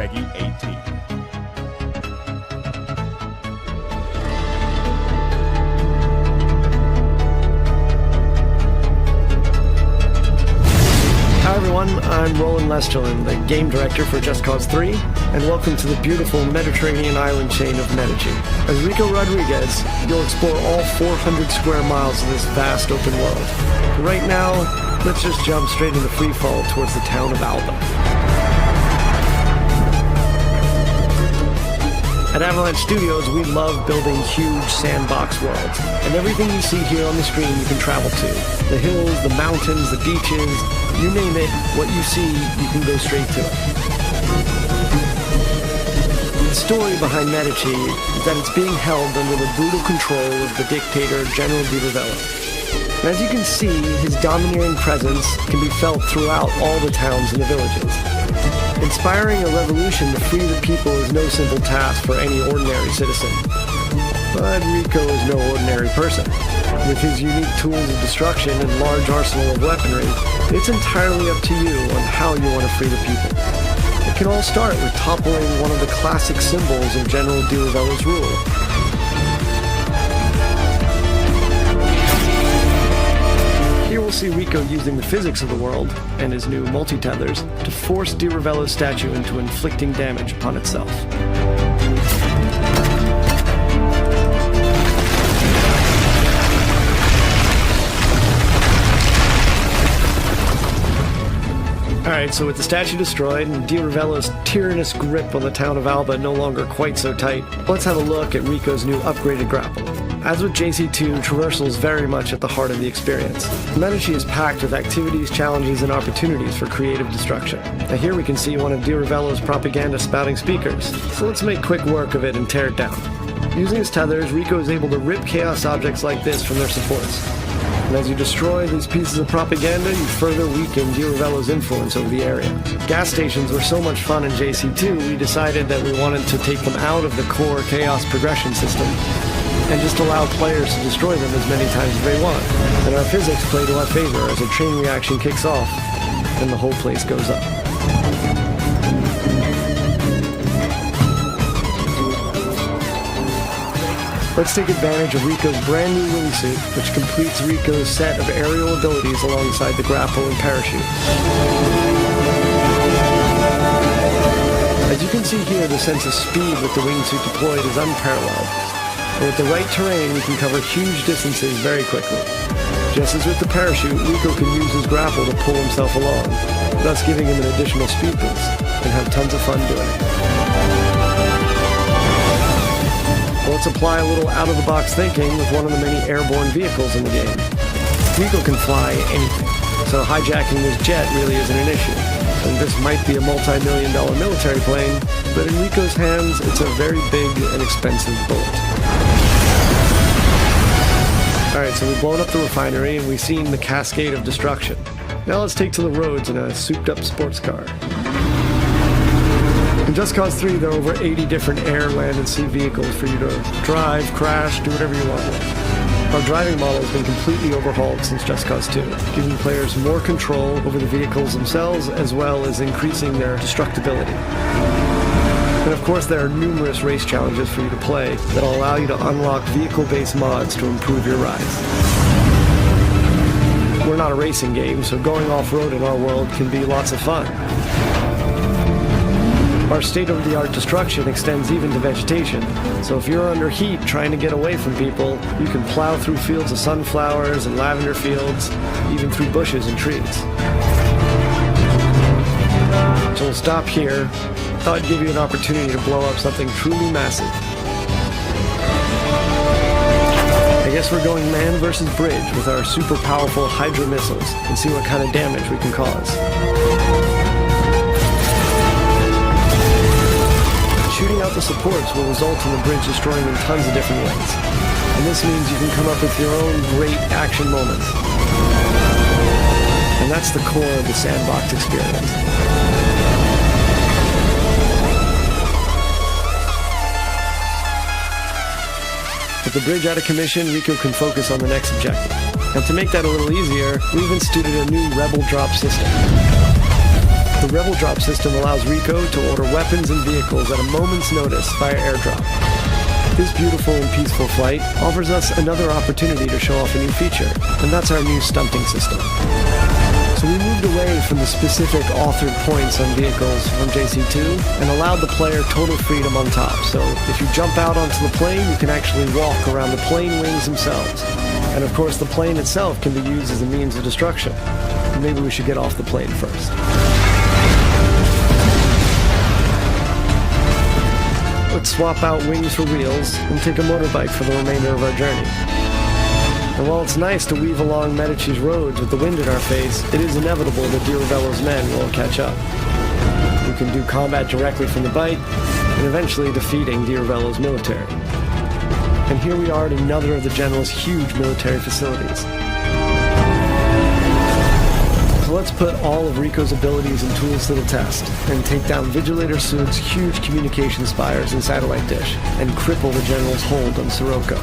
Peggy 18. Hi everyone, I'm Roland Lesterlin, the game director for Just Cause 3, and welcome to the beautiful Mediterranean island chain of Medici. As Rico Rodriguez, you'll explore all 400 square miles of this vast open world. Right now, let's just jump straight into free fall towards the town of Alba. At Avalanche Studios, we love building huge sandbox worlds, and everything you see here on the screen you can travel to. The hills, the mountains, the beaches, you name it, what you see, you can go straight to it. The story behind Medici is that it's being held under the brutal control of the dictator General Di Ravello. And as you can see, his domineering presence can be felt throughout all the towns and the villages. Inspiring a revolution to free the people is no simple task for any ordinary citizen. But Rico is no ordinary person. With his unique tools of destruction and large arsenal of weaponry, it's entirely up to you on how you want to free the people. It can all start with toppling one of the classic symbols of General Di Ravello's rule. Here we'll see Rico using the physics of the world, and his new multi-tethers, to force Di Ravello's statue into inflicting damage upon itself. Alright, so with the statue destroyed and Di Ravello's tyrannous grip on the town of Alba no longer quite so tight, let's have a look at Rico's new upgraded grapple. As with JC2, traversal is very much at the heart of the experience. Medici is packed with activities, challenges, and opportunities for creative destruction. Now here we can see one of Di Ravello's propaganda spouting speakers, so let's make quick work of it and tear it down. Using his tethers, Rico is able to rip chaos objects like this from their supports. And as you destroy these pieces of propaganda, you further weaken Di Ravello's influence over the area. Gas stations were so much fun in JC2, we decided that we wanted to take them out of the core chaos progression system and just allow players to destroy them as many times as they want. And our physics play to our favor as a chain reaction kicks off and the whole place goes up. Let's take advantage of Rico's brand new wingsuit, which completes Rico's set of aerial abilities alongside the grapple and parachute. As you can see here, the sense of speed with the wingsuit deployed is unparalleled. And with the right terrain, we can cover huge distances very quickly. Just as with the parachute, Rico can use his grapple to pull himself along, thus giving him an additional speed boost, and have tons of fun doing it. Let's apply a little out-of-the-box thinking with one of the many airborne vehicles in the game. Rico can fly anything, so hijacking this jet really isn't an issue. And this might be a multi-million-dollar military plane, but in Rico's hands, it's a very big and expensive bullet. Alright, so we've blown up the refinery and we've seen the cascade of destruction. Now let's take to the roads in a souped-up sports car. In Just Cause 3, there are over 80 different air, land, and sea vehicles for you to drive, crash, do whatever you want with. Our driving model has been completely overhauled since Just Cause 2, giving players more control over the vehicles themselves, as well as increasing their destructibility. And of course, there are numerous race challenges for you to play that will allow you to unlock vehicle-based mods to improve your rides. We're not a racing game, so going off-road in our world can be lots of fun. Our state-of-the-art destruction extends even to vegetation, so if you're under heat trying to get away from people, you can plow through fields of sunflowers and lavender fields, even through bushes and trees. So we'll stop here. Thought I'd give you an opportunity to blow up something truly massive. I guess we're going man versus bridge with our super powerful Hydra missiles and see what kind of damage we can cause. Shooting out the supports will result in the bridge destroying in tons of different ways. And this means you can come up with your own great action moments. And that's the core of the sandbox experience. With the bridge out of commission, Rico can focus on the next objective. And to make that a little easier, we've instituted a new rebel drop system. The Rebel Drop system allows Rico to order weapons and vehicles at a moment's notice via airdrop. This beautiful and peaceful flight offers us another opportunity to show off a new feature, and that's our new stunting system. So we moved away from the specific authored points on vehicles from JC2 and allowed the player total freedom on top. So if you jump out onto the plane, you can actually walk around the plane wings themselves. And of course, the plane itself can be used as a means of destruction. Maybe we should get off the plane first. Let's swap out wings for wheels and take a motorbike for the remainder of our journey. And while it's nice to weave along Medici's roads with the wind in our face, it is inevitable that Di Ravello's men will catch up. We can do combat directly from the bike, and eventually defeating Di Ravello's military. And here we are at another of the General's huge military facilities. So let's put all of Rico's abilities and tools to the test, and take down Vigilator Sood's huge communication spires and satellite dish, and cripple the General's hold on Sirocco.